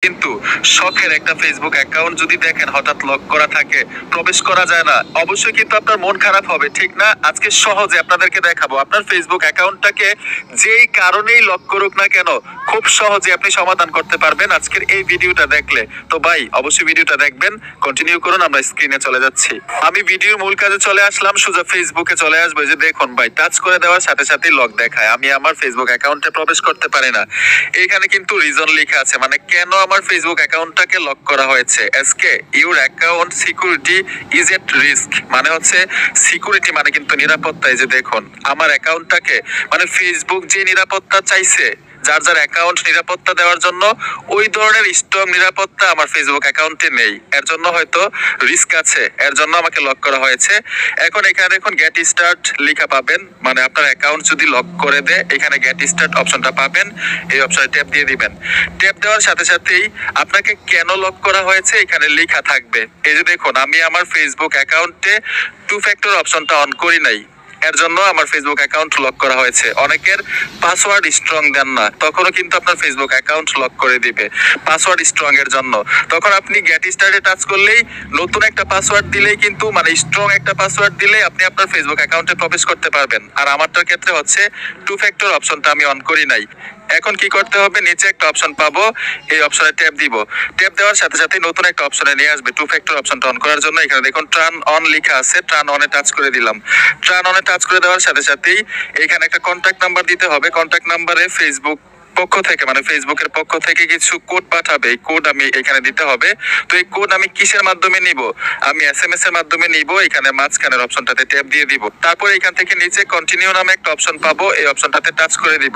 কিন্তু শখের একটা ফেসবুক অ্যাকাউন্ট যদি দেখেন হঠাৎ লক করা থাকে, প্রবেশ করা যায় না, অবশ্যই কিন্তু আপনার মন খারাপ হবে, ঠিক না? আজকে সহজে আপনাদেরকে দেখাবো আপনার ফেসবুক অ্যাকাউন্টটাকে যেই কারণেই লক করুক না কেন খুব সহজে আপনি সমাধান করতে পারবেন আজকের এই ভিডিওটা দেখলে। তো ভাই অবশ্যই ভিডিওটা দেখবেন, কন্টিনিউ করুন। আমরা স্ক্রিনে চলে যাচ্ছি, আমি ভিডিওর মূল কাজে চলে আসলাম, সোজা ফেসবুকে চলে আসবো। যে দেখুন ভাই, টাচ করে দেওয়ার সাথে সাথেই লক দেখায়, আমি আমার ফেসবুক অ্যাকাউন্টে প্রবেশ করতে পারি না। এখানে কিন্তু রিজন লেখা আছে, মানে কেন আমার ফেসবুক অ্যাকাউন্টটাকে লক করা হয়েছে। SK your account security is at risk, মানে হচ্ছে সিকিউরিটি মানে কিন্তু নিরাপত্তা। এই যে দেখুন আমার অ্যাকাউন্টটাকে, মানে ফেসবুক যে নিরাপত্তা চাইছে, যার যার অ্যাকাউন্ট নিরাপত্তা দেওয়ার জন্য, ওই ধরনের স্ট্রং নিরাপত্তা আমার ফেসবুক অ্যাকাউন্টে নেই। এর জন্য হয়তো রিস্ক আছে, এর জন্য আমাকে লক করা হয়েছে। এখন এখানে দেখুন গেট স্টার্ট লেখা পাবেন, মানে আপনার অ্যাকাউন্ট যদি লক করে দেয় এখানে গেট স্টার্ট অপশনটা পাবেন, এই অপশনে ট্যাপ দিয়ে দিবেন। ট্যাপ দেওয়ার সাথে সাথেই আপনাকে কেন লক করা হয়েছে এখানে লেখা থাকবে। এই যে দেখুন আমি আমার ফেসবুক অ্যাকাউন্টে 2 ফ্যাক্টর অপশনটা অন করি নাই, এর জন্য আমার ফেসবুক অ্যাকাউন্ট লক করা হয়েছে। অনেকের পাসওয়ার্ড স্ট্রং দেন না, তখনও কিন্তু আপনার ফেসবুক অ্যাকাউন্ট লক করে দিবে পাসওয়ার্ড স্ট্রং এর জন্য। তখন আপনি গেট স্টার্টে টাচ করলেই, নতুন একটা পাসওয়ার্ড দিলেই কিন্তু, মানে স্ট্রং একটা পাসওয়ার্ড দিলেই আপনি আপনার ফেসবুক অ্যাকাউন্টে প্রবেশ করতে পারবেন। আর আমারটার ক্ষেত্রে হচ্ছে 2 ফ্যাক্টর অপশনটা আমি অন করি নাই। এখন কি করতে হবে, নিচে একটা অপশন পাবো, এই অপশনে ট্যাপ দিব। ট্যাপ দেওয়ার সাথে সাথে নতুন একটা অপশনে নিয়ে আসবে 2 ফ্যাক্টর অপশনটা অন করার জন্য। এখানে দেখুন টার্ন অন লেখা আছে, টার্ন অনে টাচ করে দিলাম। টার্ন অনে টাচ করে দেওয়ার সাথে সাথেই এখানে একটা কন্ট্যাক্ট নাম্বার দিতে হবে। কন্ট্যাক্ট নাম্বারে ফেসবুক পক্ষ থেকে, মানে ফেসবুকের পক্ষ থেকে কিছু কোড পাঠাবে, এই কোড আমি এখানে দিতে হবে। তো এই কোড আমি কিসের মাধ্যমে নিব, আমি এসএমএস এর মাধ্যমে নিব। এখানে মাঝখানের অপশনটাতে ট্যাপ দিয়ে দিব। তারপর এখান থেকে নিচে কন্টিনিউ নামে একটা অপশন পাবো, এই অপশনটাতে টাচ করে দিব।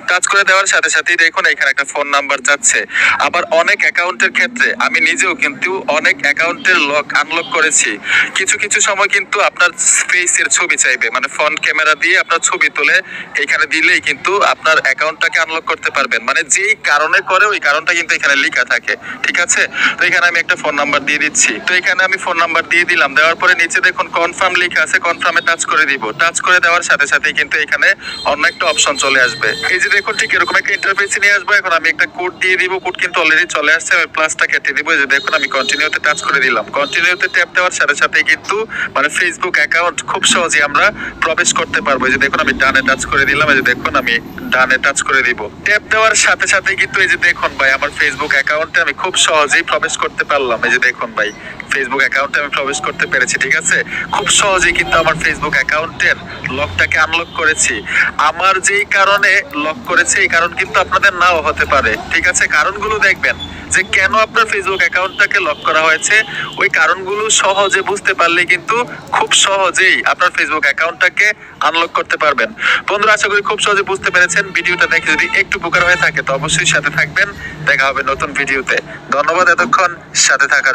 টাচ করে দেওয়ার সাথে সাথেই দেখুন এখানে একটা ফোন নাম্বার যাচ্ছে। আবার অনেক অ্যাকাউন্টের ক্ষেত্রে আমি নিজেও কিন্তু অনেক অ্যাকাউন্টের লক আনলক করেছি। কিছু কিছু সময় কিন্তু আপনার ফেসের ছবি চাইবে, মানে ফ্রন্ট ক্যামেরা দিয়ে আপনার ছবি তুলে এখানে দিলেই কিন্তু আপনার অ্যাকাউন্টটাকে আনলক করতে পারবেন। মানে যেই কারণে করে ওই কারণটা কিন্তু এখানে লেখা থাকে, ঠিক আছে? তো এখানে আমি একটা ফোন নাম্বার দিয়ে দিচ্ছি। তো এখানে আমি ফোন নাম্বার দিয়ে দিলাম। দেওয়ার পরে নিচে দেখুন কনফার্ম লেখা আছে, কনফার্মে টাচ করে দিব। টাচ করে দেওয়ার সাথে সাথেই কিন্তু এখানে অন্য একটা অপশন চলে আসবে। এই যে দেখুন ঠিক এরকম একটা ইন্টারফেসে নিয়ে আসবো। এখন আমি একটা কোড দিয়ে দিব, কোড কিন্তু অলরেডি চলে আসছে, আমি প্লাসটা কেটে দিব। এই যে দেখুন আমি কন্টিনিউতে টাচ করে দিলাম। কন্টিনিউতে ট্যাপ দেওয়ার সাথে সাথেই কিন্তু, মানে ফেসবুক অ্যাকাউন্ট খুব সহজেই আমরা প্রবেশ করতে পারবো। এই যে দেখুন আমি ডানে টাচ করে দিলাম। এই যে দেখুন আমি ডানে টাচ করে দিব। ট্যাপ দেওয়ার সাথে সাথে কিন্তু এই যে দেখুন ভাই আমার ফেসবুক অ্যাকাউন্টে আমি খুব সহজেই প্রবেশ করতে পারলাম। এই যে দেখুন ভাই ফেসবুক অ্যাকাউন্টে আমি প্রবেশ করতে পেরেছি, ঠিক আছে? খুব সহজেই কিন্তু আমার ফেসবুক অ্যাকাউন্টের লকটাকে আনলক করেছি। আমার যেই কারণে লক করেছে এই কারণ কিন্তু আপনাদের নাও হতে পারে, ঠিক আছে? কারণগুলো দেখবেন যে কেন আপনার ফেসবুক অ্যাকাউন্টটাকে লক করা হয়েছে, ওই কারণগুলো সহজে বুঝতে পারলে কিন্তু খুব সহজেই আপনার ফেসবুক অ্যাকাউন্টটাকে আনলক করতে পারবেন। বন্ধুরা আশা করি খুব সহজে বুঝতে পেরেছেন। ভিডিওটা দেখে যদি একটু উপকার হয়ে থাকে তো অবশ্যই সাথে থাকবেন। দেখা হবে নতুন ভিডিওতে। ধন্যবাদ এতক্ষণ সাথে থাকার